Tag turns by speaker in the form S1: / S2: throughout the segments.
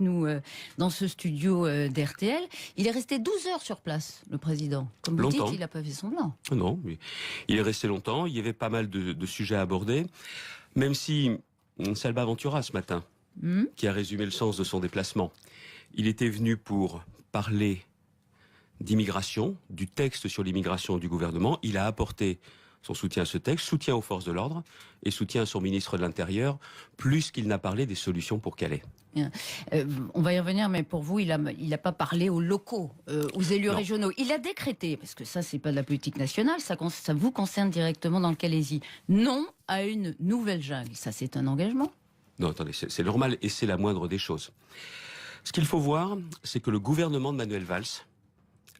S1: nous dans ce studio d'RTL. Il est resté 12 heures sur place, le président. Comme vous dites, il n'a pas fait semblant.
S2: Non, mais il est resté longtemps. Il y avait pas mal de sujets à aborder. Même si Salva Ventura, ce matin, qui a résumé le sens de son déplacement, il était venu pour parler d'immigration, du texte sur l'immigration du gouvernement. Il a apporté son soutien à ce texte, soutien aux forces de l'ordre et soutien à son ministre de l'Intérieur, plus qu'il n'a parlé des solutions pour Calais.
S1: On va y revenir, mais pour vous, il n'a pas parlé aux locaux, aux élus régionaux. Il a décrété, parce que ça, c'est pas de la politique nationale, ça vous concerne directement dans le Calaisis. Non à une nouvelle jungle. Ça, c'est un engagement?
S2: Non, attendez, c'est normal et c'est la moindre des choses. Ce qu'il faut voir, c'est que le gouvernement de Manuel Valls,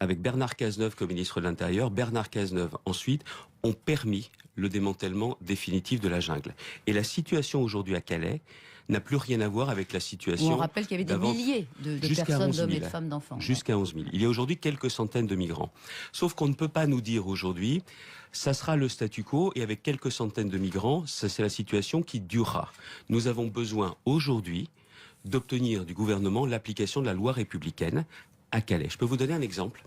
S2: avec Bernard Cazeneuve comme ministre de l'Intérieur, Bernard Cazeneuve ensuite, ont permis le démantèlement définitif de la jungle. Et la situation aujourd'hui à Calais n'a plus rien à voir avec la situation...
S1: On rappelle qu'il y avait des milliers de personnes, d'hommes et de femmes, d'enfants.
S2: Jusqu'à 11 000. Il y a aujourd'hui quelques centaines de migrants. Sauf qu'on ne peut pas nous dire aujourd'hui, ça sera le statu quo et avec quelques centaines de migrants, ça c'est la situation qui durera. Nous avons besoin aujourd'hui d'obtenir du gouvernement l'application de la loi républicaine à Calais. Je peux vous donner un exemple.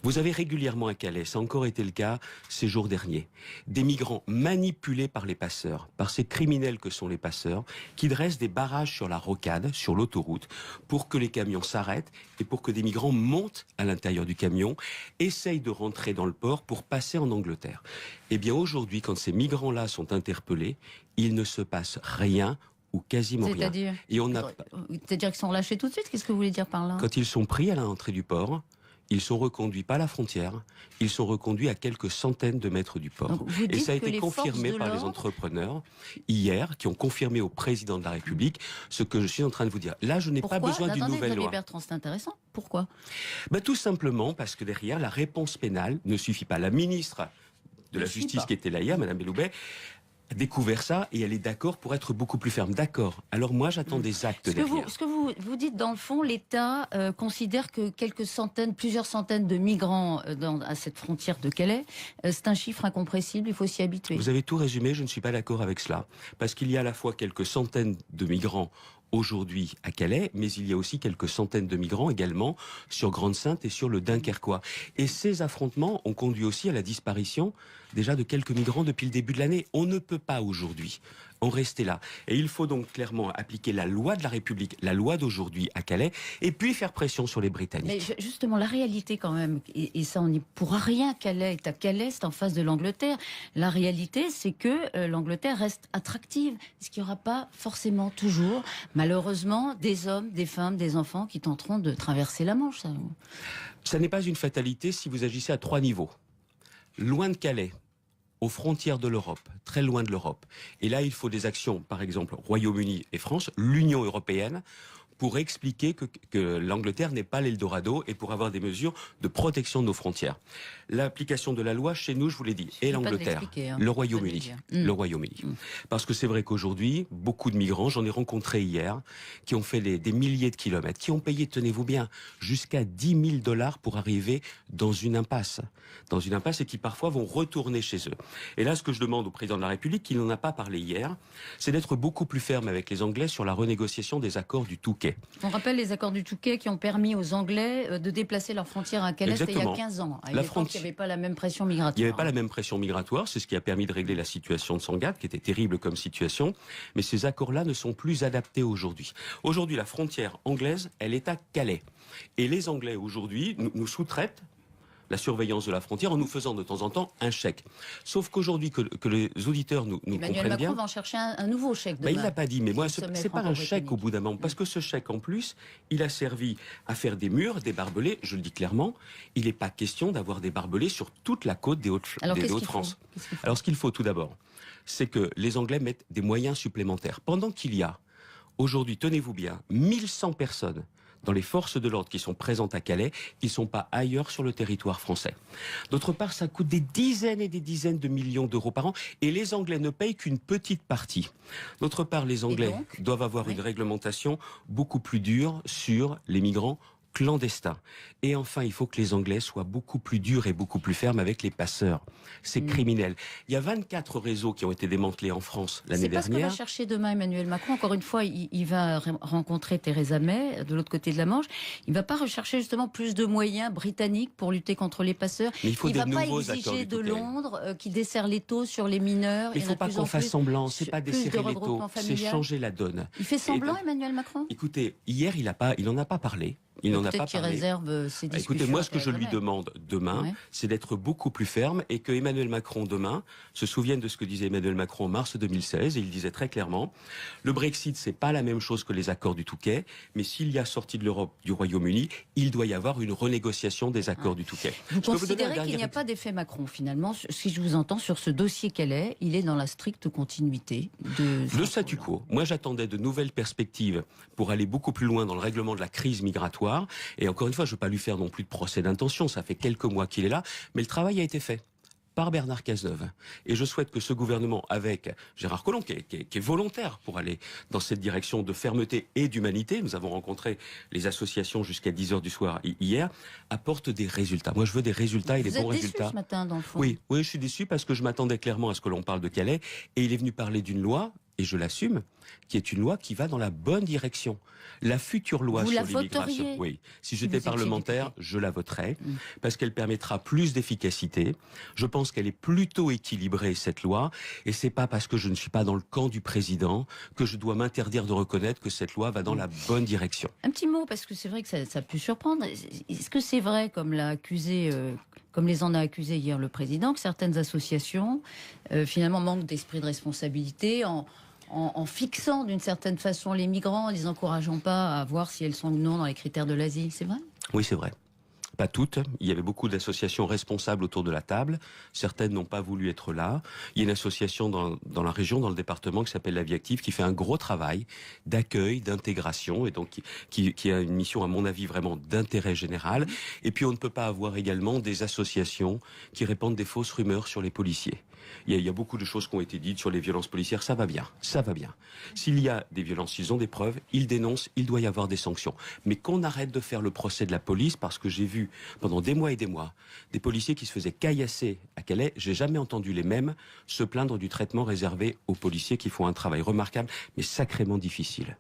S2: Vous avez régulièrement à Calais, ça a encore été le cas ces jours derniers, des migrants manipulés par les passeurs, par ces criminels que sont les passeurs, qui dressent des barrages sur la rocade, sur l'autoroute, pour que les camions s'arrêtent et pour que des migrants montent à l'intérieur du camion, essayent de rentrer dans le port pour passer en Angleterre. Eh bien aujourd'hui, quand ces migrants-là sont interpellés, il ne se passe rien ou quasiment rien.
S1: C'est-à-dire qu'ils sont relâchés tout de suite? Qu'est-ce que vous voulez dire par là?
S2: Quand ils sont pris à l'entrée du port, ils sont reconduits pas à la frontière, ils sont reconduits à quelques centaines de mètres du port. Et ça a été confirmé par les entrepreneurs hier, qui ont confirmé au président de la République ce que je suis en train de vous dire. Là, je n'ai pas besoin d'une nouvelle loi.
S1: Bertrand, c'est intéressant. Pourquoi?
S2: Tout simplement parce que derrière, la réponse pénale ne suffit pas. La ministre de la Justice qui était là hier, Madame Belloubet, a découvert ça et elle est d'accord pour être beaucoup plus ferme. D'accord. Alors moi, j'attends des actes derrière.
S1: Ce que vous dites, dans le fond, l'État considère que plusieurs centaines de migrants à cette frontière de Calais, c'est un chiffre incompressible, il faut s'y habituer.
S2: Vous avez tout résumé, je ne suis pas d'accord avec cela. Parce qu'il y a à la fois quelques centaines de migrants aujourd'hui à Calais, mais il y a aussi quelques centaines de migrants également sur Grande-Synthe et sur le Dunkerquois. Et ces affrontements ont conduit aussi à la disparition déjà de quelques migrants depuis le début de l'année. On ne peut pas aujourd'hui en rester là. Et il faut donc clairement appliquer la loi de la République, la loi d'aujourd'hui à Calais, et puis faire pression sur les Britanniques.
S1: Mais justement, la réalité quand même, et ça on n'y pourra rien, Calais est à Calais, c'est en face de l'Angleterre. La réalité, c'est que l'Angleterre reste attractive. Est-ce qu'il n'y aura pas forcément toujours, malheureusement, des hommes, des femmes, des enfants qui tenteront de traverser la Manche?
S2: Ça n'est pas une fatalité si vous agissez à 3 niveaux. Loin de Calais, aux frontières de l'Europe, très loin de l'Europe. Et là, il faut des actions, par exemple, Royaume-Uni et France, l'Union européenne, pour expliquer que l'Angleterre n'est pas l'Eldorado et pour avoir des mesures de protection de nos frontières. L'application de la loi, chez nous, je vous l'ai dit, et l'Angleterre, le Royaume-Uni. Le Royaume-Uni. Parce que c'est vrai qu'aujourd'hui, beaucoup de migrants, j'en ai rencontré hier, qui ont fait des milliers de kilomètres, qui ont payé, tenez-vous bien, jusqu'à 10 000 $ pour arriver dans une impasse. Dans une impasse et qui parfois vont retourner chez eux. Et là, ce que je demande au président de la République, qui n'en a pas parlé hier, c'est d'être beaucoup plus ferme avec les Anglais sur la renégociation des accords du Touquet.
S1: On rappelle les accords du Touquet qui ont permis aux Anglais de déplacer leurs frontières à Calais, c'était il y a 15 ans. À l'époque, il n'y avait pas la même pression migratoire.
S2: Il n'y avait pas la même pression migratoire, c'est ce qui a permis de régler la situation de Sangatte, qui était terrible comme situation. Mais ces accords-là ne sont plus adaptés aujourd'hui. Aujourd'hui, la frontière anglaise, elle est à Calais. Et les Anglais, aujourd'hui, nous sous-traitent la surveillance de la frontière en nous faisant de temps en temps un chèque. Sauf qu'aujourd'hui, que les auditeurs nous comprennent bien...
S1: Emmanuel Macron va en chercher un nouveau chèque demain.
S2: Il ne l'a pas dit, mais moi, c'est pas un chèque au bout d'un moment. Parce que ce chèque, en plus, il a servi à faire des murs, des barbelés. Je le dis clairement, il n'est pas question d'avoir des barbelés sur toute la côte des Hauts-de-France. Alors, ce qu'il faut tout d'abord, c'est que les Anglais mettent des moyens supplémentaires. Pendant qu'il y a, aujourd'hui, tenez-vous bien, 1100 personnes dans les forces de l'ordre qui sont présentes à Calais, qui ne sont pas ailleurs sur le territoire français. D'autre part, ça coûte des dizaines et des dizaines de millions d'euros par an, et les Anglais ne payent qu'une petite partie. D'autre part, les Anglais doivent avoir une réglementation beaucoup plus dure sur les migrants clandestin. Et enfin, il faut que les Anglais soient beaucoup plus durs et beaucoup plus fermes avec les passeurs. C'est criminel. Il y a 24 réseaux qui ont été démantelés en France l'année dernière.
S1: C'est pas ce que va chercher demain Emmanuel Macron. Encore une fois, il va rencontrer Theresa May de l'autre côté de la Manche. Il ne va pas rechercher justement plus de moyens britanniques pour lutter contre les passeurs.
S2: Mais il faut des nouveaux acteurs du
S1: va pas exiger de
S2: Touquet.
S1: Londres qui desserre les taux sur les mineurs.
S2: Mais il ne faut pas qu'on fasse semblant. C'est pas desserrer les taux. C'est changer la donne.
S1: Il fait semblant, Emmanuel Macron?
S2: Écoutez, hier, il n'en a pas parlé. Il n'en a pas parlé.
S1: Réserve ses discussions.
S2: Écoutez, moi, ce que je lui demande demain, c'est d'être beaucoup plus ferme et que Emmanuel Macron, demain, se souvienne de ce que disait Emmanuel Macron en mars 2016. Et il disait très clairement, le Brexit, c'est pas la même chose que les accords du Touquet, mais s'il y a sortie de l'Europe du Royaume-Uni, il doit y avoir une renégociation des accords du Touquet.
S1: Vous considérez qu'il n'y a pas d'effet Macron, finalement? Si je vous entends sur ce dossier Calais, il est dans la stricte continuité de...
S2: Le statu quo. Moi, j'attendais de nouvelles perspectives pour aller beaucoup plus loin dans le règlement de la crise migratoire. Et encore une fois, je ne veux pas lui faire non plus de procès d'intention, ça fait quelques mois qu'il est là, mais le travail a été fait par Bernard Cazeneuve. Et je souhaite que ce gouvernement, avec Gérard Collomb, qui est volontaire pour aller dans cette direction de fermeté et d'humanité, nous avons rencontré les associations jusqu'à 10h du soir hier, apporte des résultats. Moi, je veux des résultats et des bons résultats. Vous êtes déçu
S1: ce matin, dans le fond?
S2: Oui, je suis déçu parce que je m'attendais clairement à ce que l'on parle de Calais, et il est venu parler d'une loi, et je l'assume, qui est une loi qui va dans la bonne direction. La future loi sur l'immigration, oui. Si j'étais parlementaire, je la voterais, parce qu'elle permettra plus d'efficacité. Je pense qu'elle est plutôt équilibrée, cette loi, et c'est pas parce que je ne suis pas dans le camp du président que je dois m'interdire de reconnaître que cette loi va dans la bonne direction.
S1: Un petit mot, parce que c'est vrai que ça peut surprendre. Est-ce que c'est vrai, comme l'a accusé... comme les en a accusé hier le président, que certaines associations, finalement, manquent d'esprit de responsabilité en fixant d'une certaine façon les migrants, en les encourageant pas à voir si elles sont ou non dans les critères de l'asile, c'est vrai?
S2: Oui, c'est vrai. Pas toutes. Il y avait beaucoup d'associations responsables autour de la table. Certaines n'ont pas voulu être là. Il y a une association dans la région, dans le département, qui s'appelle La Vie Active, qui fait un gros travail d'accueil, d'intégration, et donc qui a une mission, à mon avis, vraiment d'intérêt général. Et puis on ne peut pas avoir également des associations qui répandent des fausses rumeurs sur les policiers. Il y a beaucoup de choses qui ont été dites sur les violences policières, ça va bien, ça va bien. S'il y a des violences, s'ils ont des preuves, ils dénoncent, il doit y avoir des sanctions. Mais qu'on arrête de faire le procès de la police, parce que j'ai vu pendant des mois et des mois des policiers qui se faisaient caillasser à Calais. J'ai jamais entendu les mêmes se plaindre du traitement réservé aux policiers qui font un travail remarquable, mais sacrément difficile.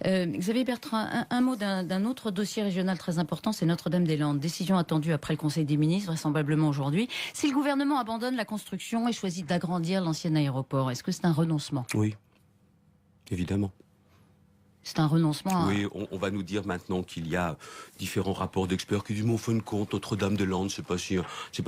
S1: Xavier Bertrand, un mot d'un autre dossier régional très important, c'est Notre-Dame-des-Landes. Décision attendue après le Conseil des ministres, vraisemblablement aujourd'hui. Si le gouvernement abandonne la construction et choisit d'agrandir l'ancien aéroport, est-ce que c'est un renoncement?
S2: Oui, évidemment.
S1: C'est un renoncement.
S2: Oui, on va nous dire maintenant qu'il y a différents rapports d'experts qui disent, mais au fin de compte, Notre-Dame-des-Landes, c'est pas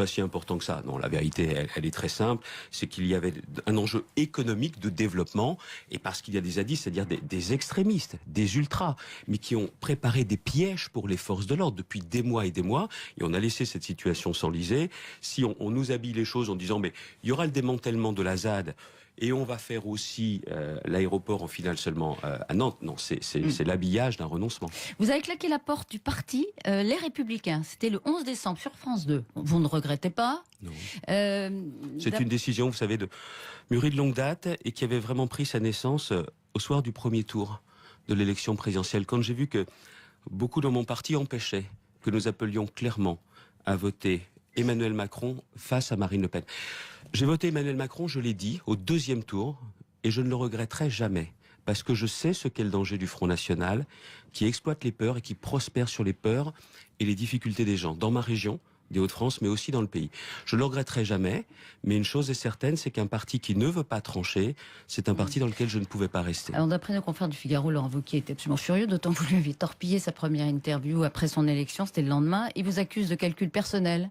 S2: si important que ça. Non, la vérité, elle est très simple. C'est qu'il y avait un enjeu économique de développement, et parce qu'il y a des zadistes, c'est-à-dire des extrémistes, des ultras, mais qui ont préparé des pièges pour les forces de l'ordre depuis des mois, et on a laissé cette situation s'enliser. Si on nous habille les choses en disant, mais il y aura le démantèlement de la ZAD, et on va faire aussi l'aéroport en finale seulement à Nantes. Non, c'est l'habillage d'un renoncement.
S1: Vous avez claqué la porte du parti Les Républicains. C'était le 11 décembre sur France 2. Vous ne regrettez pas?
S2: Non. C'est une décision, vous savez, mûrie de longue date et qui avait vraiment pris sa naissance au soir du premier tour de l'élection présidentielle. Quand j'ai vu que beaucoup dans mon parti empêchaient que nous appelions clairement à voter Emmanuel Macron face à Marine Le Pen. J'ai voté Emmanuel Macron, je l'ai dit, au deuxième tour, et je ne le regretterai jamais, parce que je sais ce qu'est le danger du Front National, qui exploite les peurs et qui prospère sur les peurs et les difficultés des gens, dans ma région, des Hauts-de-France, mais aussi dans le pays. Je ne le regretterai jamais, mais une chose est certaine, c'est qu'un parti qui ne veut pas trancher, c'est un parti dans lequel je ne pouvais pas rester.
S1: Alors d'après nos confrères du Figaro, Laurent Wauquiez était absolument furieux, d'autant que vous lui avez torpillé sa première interview après son élection, c'était le lendemain. Il vous accuse de calcul personnel.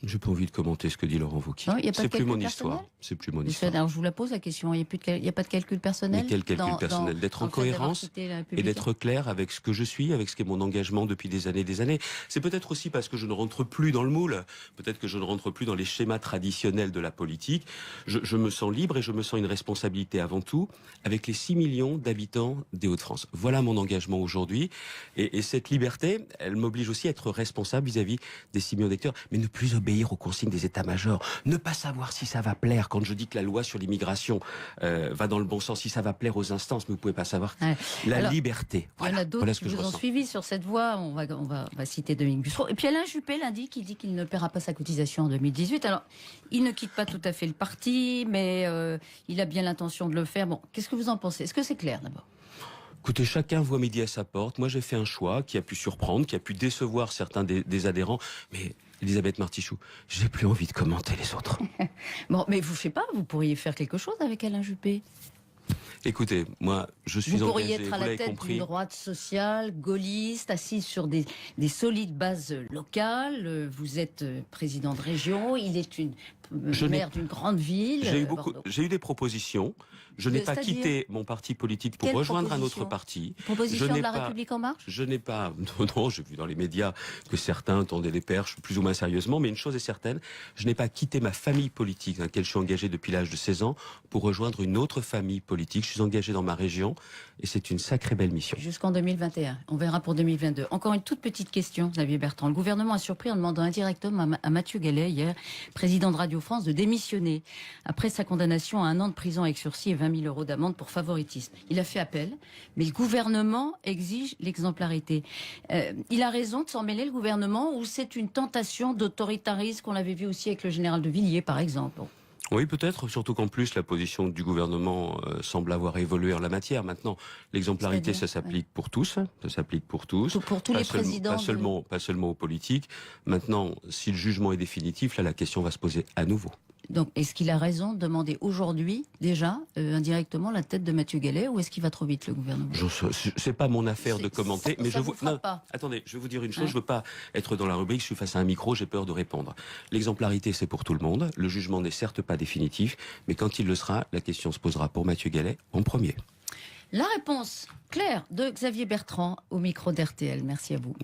S2: J'ai pas envie de commenter ce que dit Laurent Wauquiez. C'est plus mon histoire. C'est plus mon histoire.
S1: Alors je vous la pose la question. Il n'y a pas de calcul personnel.
S2: Mais quel calcul personnel? D'être en cohérence et d'être clair avec ce que je suis, avec ce qu'est mon engagement depuis des années. C'est peut-être aussi parce que je ne rentre plus dans le moule. Peut-être que je ne rentre plus dans les schémas traditionnels de la politique. Je me sens libre et je me sens une responsabilité avant tout avec les 6 millions d'habitants des Hauts-de-France. Voilà mon engagement aujourd'hui. Et cette liberté, elle m'oblige aussi à être responsable vis-à-vis des 6 millions d'électeurs, mais ne plus obéir aux consignes des états-majors, ne pas savoir si ça va plaire. Quand je dis que la loi sur l'immigration va dans le bon sens, si ça va plaire aux instances, mais vous pouvez pas savoir.
S1: Ouais.
S2: La
S1: Alors,
S2: liberté.
S1: Il y en a d'autres qui vous ont
S2: ressens.
S1: suivi sur cette voie. On va citer Dominique Bussereau. Et puis Alain Juppé lundi qui dit qu'il ne paiera pas sa cotisation en 2018. Alors, il ne quitte pas tout à fait le parti, mais il a bien l'intention de le faire. Bon, qu'est-ce que vous en pensez? Est-ce que c'est clair d'abord?
S2: Écoutez, chacun voit midi à sa porte. Moi, j'ai fait un choix qui a pu surprendre, qui a pu décevoir certains des adhérents. Mais Elisabeth Martichoux, j'ai plus envie de commenter les autres.
S1: Bon, mais je sais pas, vous pourriez faire quelque chose avec Alain Juppé.
S2: Écoutez, moi, je suis
S1: Vous pourriez
S2: engagé,
S1: être à
S2: vous
S1: la
S2: l'avez
S1: tête
S2: compris.
S1: d'une droite sociale, gaulliste, assise sur des solides bases locales. Vous êtes président de région, il est maire d'une grande ville. Bordeaux.
S2: J'ai eu des propositions. Je n'ai pas
S1: C'est-à-dire
S2: quitté mon parti politique pour
S1: Quelle
S2: rejoindre un
S1: proposition
S2: autre parti.
S1: Proposition
S2: Je n'ai
S1: de la
S2: pas-
S1: République En Marche?
S2: Je n'ai pas... Non, j'ai vu dans les médias que certains tendaient des perches plus ou moins sérieusement, mais une chose est certaine, je n'ai pas quitté ma famille politique dans laquelle je suis engagé depuis l'âge de 16 ans pour rejoindre une autre famille politique. Je suis engagé dans ma région et c'est une sacrée belle mission.
S1: Jusqu'en 2021. On verra pour 2022. Encore une toute petite question, Xavier Bertrand. Le gouvernement a surpris en demandant indirectement à Mathieu Gallet, hier, président de Radio France, de démissionner après sa condamnation à 1 an de prison avec sursis et 20 000 euros d'amende pour favoritisme. Il a fait appel, mais le gouvernement exige l'exemplarité. Il a raison de s'en mêler, le gouvernement, ou c'est une tentation d'autoritarisme qu'on l'avait vu aussi avec le général de Villiers, par exemple? Bon.
S2: Oui, peut-être, surtout qu'en plus, la position du gouvernement semble avoir évolué en la matière. Maintenant, l'exemplarité,
S1: C'est-à-dire,
S2: ça s'applique pour tous. Ça s'applique pour tous.
S1: Pour tous
S2: Pas
S1: les
S2: seulement-
S1: présidents.
S2: pas seulement aux politiques. Maintenant, si le jugement est définitif, là, la question va se poser à nouveau.
S1: Donc, est-ce qu'il a raison de demander aujourd'hui, déjà, indirectement, la tête de Mathieu Gallet, ou est-ce qu'il va trop vite, le gouvernement?
S2: C'est pas mon affaire de
S1: C'est-
S2: commenter, mais
S1: ça
S2: je
S1: vous
S2: vous...
S1: frappe
S2: non,
S1: pas.
S2: attendez, je vais vous dire une chose,
S1: Ouais.
S2: je veux pas être dans la rubrique, je suis face à un micro, j'ai peur de répondre. L'exemplarité, c'est pour tout le monde. Le jugement n'est certes pas définitif, mais quand il le sera, la question se posera pour Mathieu Gallet en premier.
S1: La réponse claire de Xavier Bertrand au micro d'RTL. Merci à vous.